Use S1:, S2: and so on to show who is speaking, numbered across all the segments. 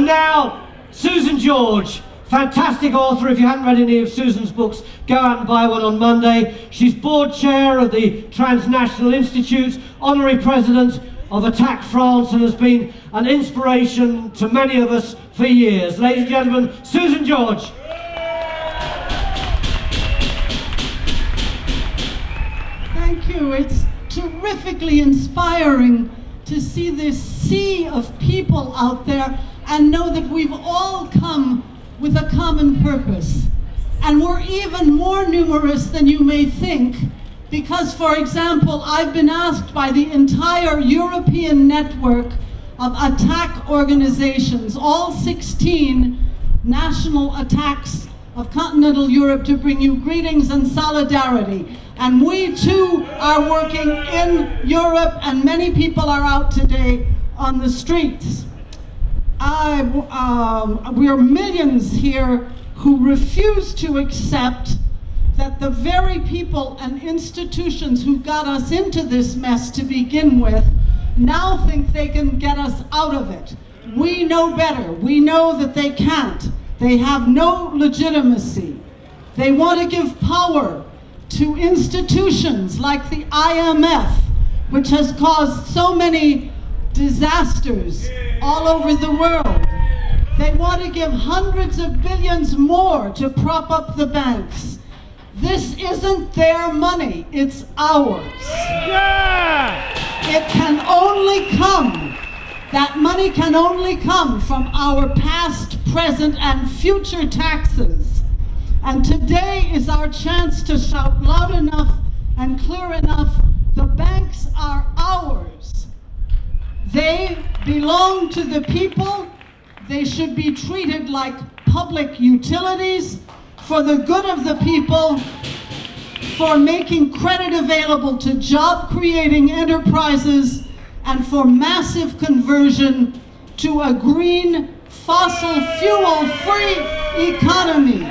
S1: now Susan George. Fantastic author. If you haven't read any of Susan's books, go out and buy one on Monday. She's board chair of the Transnational Institute, honorary president of Attack France, and has been an inspiration to many of us for years. Ladies and gentlemen, Susan George.
S2: Thank you. It's terrifically inspiring to see this sea of people out there and know that we've all come with a common purpose. And we're even more numerous than you may think, because, for example, I've been asked by the entire European network of attack organizations, all 16 national attacks of continental Europe, to bring you greetings and solidarity. And we too are working in Europe, and many people are out today on the streets. We are millions here who refuse to accept that the very people and institutions who got us into this mess to begin with now think they can get us out of it. We know better. We know that they can't. They have no legitimacy. They want to give power to institutions like the IMF, which has caused so many disasters all over the world. They want to give hundreds of billions more to prop up the banks. This isn't their money, it's ours. Yeah! It can only come, that money can only come from our past, present, and future taxes. And today is our chance to shout loud enough and clear enough: the banks are ours. They belong to the people. They should be treated like public utilities for the good of the people, for making credit available to job-creating enterprises, and for massive conversion to a green, fossil fuel-free economy.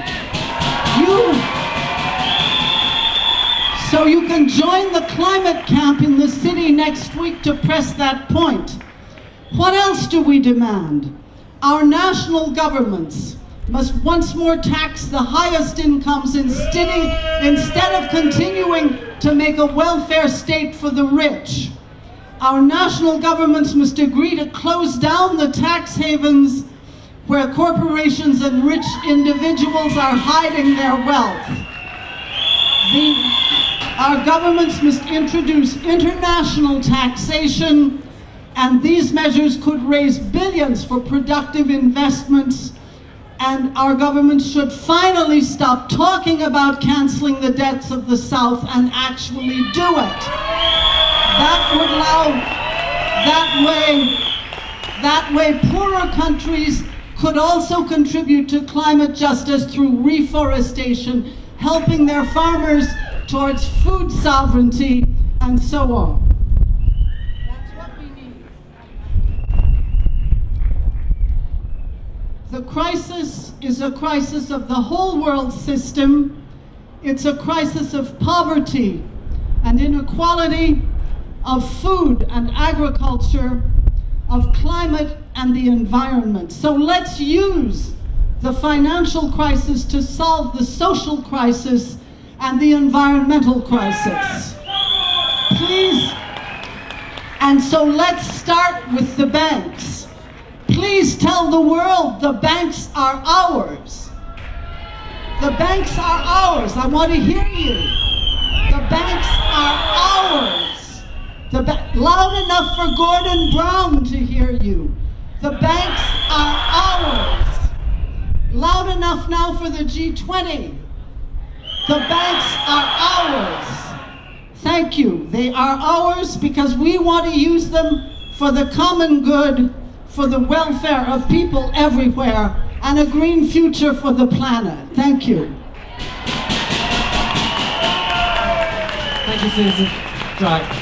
S2: So you can join the climate camp in the city next week to press that point. What else do we demand? Our national governments must once more tax the highest incomes instead of continuing to make a welfare state for the rich. Our national governments must agree to close down the tax havens where corporations and rich individuals are hiding their wealth. Our governments must introduce international taxation, and these measures could raise billions for productive investments. And our government should finally stop talking about canceling the debts of the South and actually do it. That way poorer countries could also contribute to climate justice through reforestation, helping their farmers towards food sovereignty, and so on. That's what we need. The crisis is a crisis of the whole world system. It's a crisis of poverty and inequality, of food and agriculture, of climate and the environment. So let's use the financial crisis to solve the social crisis and the environmental crisis. Please, and so let's start with the banks. Please tell the world the banks are ours. The banks are ours. I want to hear you. The banks are ours. Loud enough for Gordon Brown to hear you. The banks are ours. Loud enough now for the G20. The banks are ours. Thank you. They are ours because we want to use them for the common good, for the welfare of people everywhere, and a green future for the planet. Thank you.
S1: Thank you, Susan. Right.